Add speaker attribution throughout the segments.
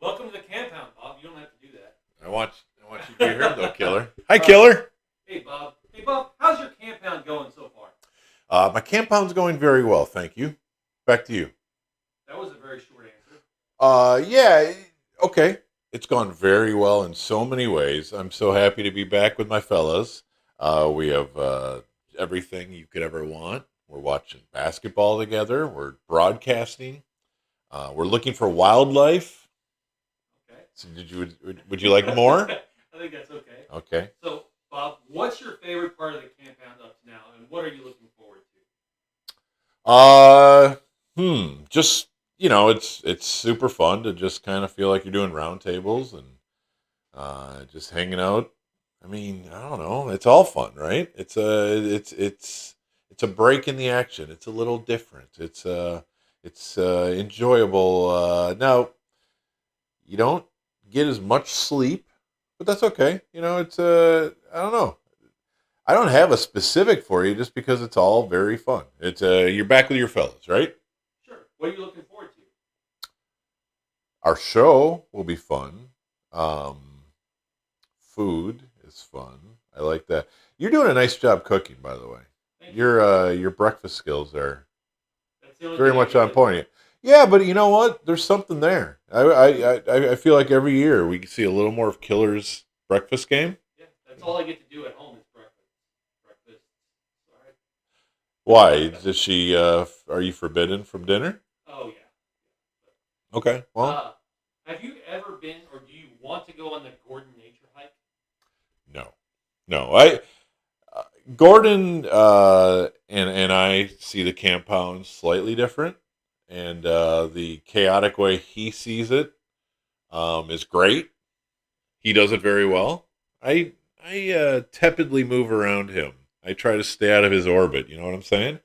Speaker 1: Welcome to the Campound, Bob. You don't have to do that.
Speaker 2: I want you to be here though, Killer. Hi, Killer.
Speaker 1: Hey, Bob. Hey, Bob. How's your Campound going so far?
Speaker 2: My compound's going very well, thank you. Back to you.
Speaker 1: That was a very short answer.
Speaker 2: Yeah, okay. It's gone very well in so many ways. I'm so happy to be back with my fellas. We have everything you could ever want. We're watching basketball together. We're broadcasting. We're looking for wildlife.
Speaker 1: Okay.
Speaker 2: So would you like more?
Speaker 1: I think that's okay.
Speaker 2: Okay.
Speaker 1: So, Bob, what's your favorite part of the Campound up to now, and what are you looking forward
Speaker 2: Just it's super fun to just kind of feel like you're doing roundtables and just hanging out. I mean, I don't know. It's all fun, right? It's a break in the action. It's a little different. It's enjoyable. Now you don't get as much sleep, but that's okay. It's I don't know. I don't have a specific for you just because it's all very fun. It's you're back with your fellas, right?
Speaker 1: to? Sure. What are you looking forward to?
Speaker 2: Our show will be fun. Um, Food is fun. I like that. You're doing a nice job cooking, by the way.
Speaker 1: Thank you.
Speaker 2: Your breakfast skills are
Speaker 1: That's the only
Speaker 2: very
Speaker 1: thing I
Speaker 2: much
Speaker 1: can
Speaker 2: on
Speaker 1: do.
Speaker 2: point. Yeah, but you know what? There's something there. I feel like every year we see a little more of Killer's breakfast game.
Speaker 1: Yeah, that's all I get to do at home is breakfast. Breakfast. Sorry.
Speaker 2: Why? Does she? Are you forbidden from dinner?
Speaker 1: Oh, yeah.
Speaker 2: Okay. Well,
Speaker 1: Have you ever been, or do you want to go on the Gordon Nature Hike?
Speaker 2: no, no. Gordon and I see the compound slightly different, and the chaotic way he sees it is great. He does it very well. I tepidly move around him. I try to stay out of his orbit. You know what I'm saying?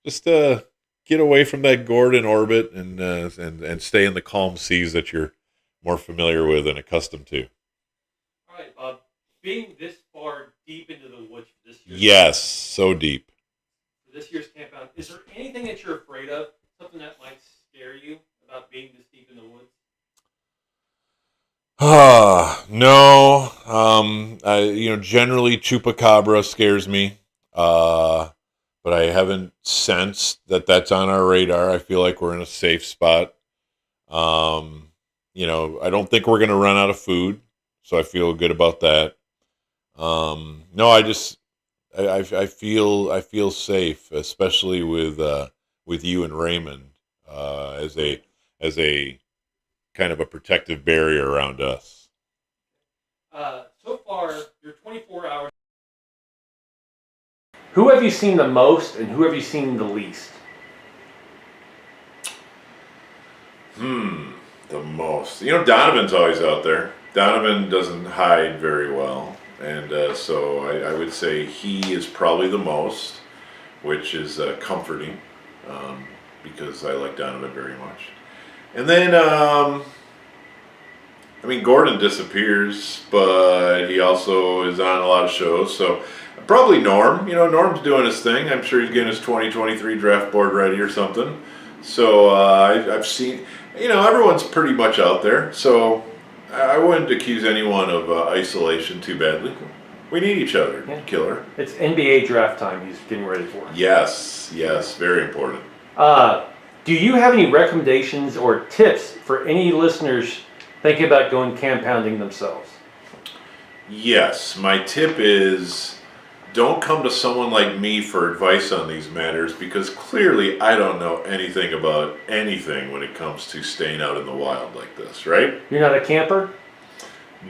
Speaker 2: Just get away from that Gordon orbit and stay in the calm seas that you're more familiar with and accustomed to.
Speaker 1: All right, Bob. Being this far deep into the woods
Speaker 2: Yes, so deep.
Speaker 1: for this year's Campound, is there anything that you're afraid of? Something that might scare you about being this deep in the woods?
Speaker 2: No. Generally chupacabra scares me. But I haven't sensed that that's on our radar. I feel like we're in a safe spot. I don't think we're gonna run out of food, so I feel good about that. No, I feel safe, especially with you and Raymond as a kind of a protective barrier around us.
Speaker 1: So far, your 24 hours. Who have you seen the most, and who have you seen the least?
Speaker 2: The most. Donovan's always out there. Donovan doesn't hide very well, and so I would say he is probably the most, which is comforting because I like Donovan very much. And then, Gordon disappears, but he also is on a lot of shows, so probably Norm. Norm's doing his thing. I'm sure he's getting his 2023 draft board ready or something. So I've seen, everyone's pretty much out there. So I wouldn't accuse anyone of isolation too badly. We need each other,
Speaker 1: Yeah.
Speaker 2: Killer.
Speaker 1: It's NBA draft time. He's getting ready for.
Speaker 2: Yes, very important.
Speaker 1: Do you have any recommendations or tips for any listeners thinking about going campounding themselves?
Speaker 2: Yes, my tip is don't come to someone like me for advice on these matters because clearly I don't know anything about anything when it comes to staying out in the wild like this, right?
Speaker 1: You're not a camper?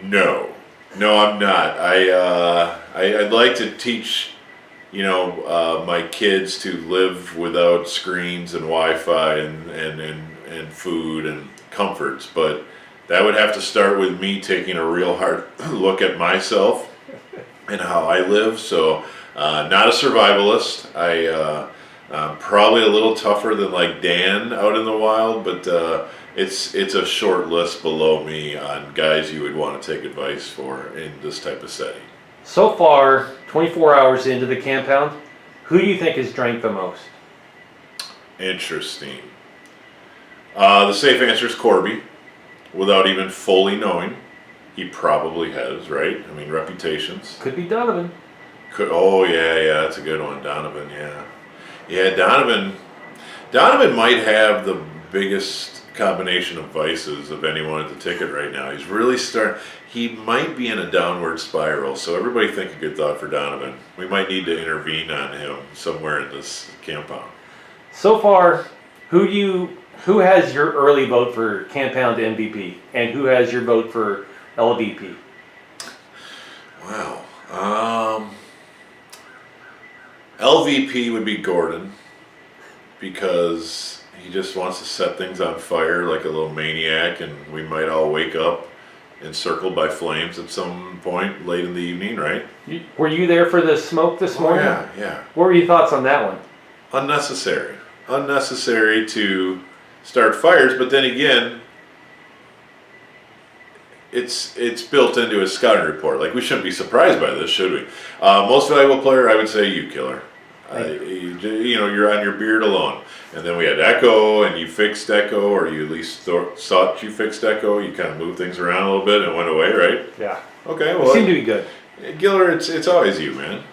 Speaker 2: No, I'm not. I'd like to teach, my kids to live without screens and Wi-Fi and food and comforts, but that would have to start with me taking a real hard look at myself and how I live. So, not a survivalist. I'm probably a little tougher than like Dan out in the wild, but it's a short list below me on guys you would want to take advice for in this type of setting.
Speaker 1: So far, 24 hours into the Campound, who do you think has drank the most?
Speaker 2: Interesting. The safe answer is Corby. without even fully knowing. He probably has, right? I mean, reputations.
Speaker 1: Could be Donovan.
Speaker 2: Oh yeah, that's a good one, Donovan. Yeah, Donovan. Donovan might have the biggest combination of vices of anyone at the ticket right now. He's really He might be in a downward spiral. So everybody think a good thought for Donovan. We might need to intervene on him somewhere in this compound.
Speaker 1: So far, who has your early vote for Campound MVP, and who has your vote for LVP?
Speaker 2: Wow. LVP would be Gordon, because he just wants to set things on fire like a little maniac, and we might all wake up encircled by flames at some point late in the evening, right?
Speaker 1: Were you there for the smoke this morning?
Speaker 2: Yeah.
Speaker 1: What were your thoughts on that one?
Speaker 2: Unnecessary to start fires, but then again, it's built into a scouting report. Like, we shouldn't be surprised by this, should we? Most valuable player, I would say you, Killer. You're on your beard alone. And then we had Echo, and you fixed Echo, or you at least thought you fixed Echo. You kind of moved things around a little bit and went away, right?
Speaker 1: Yeah.
Speaker 2: Okay,
Speaker 1: well, it seemed to be good.
Speaker 2: Giller, it's always you, man.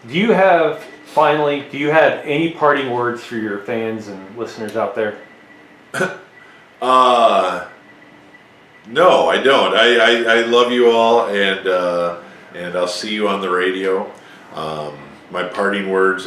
Speaker 1: Do you have any parting words for your fans and listeners out there?
Speaker 2: No, I don't. I love you all, and I'll see you on the radio. My parting words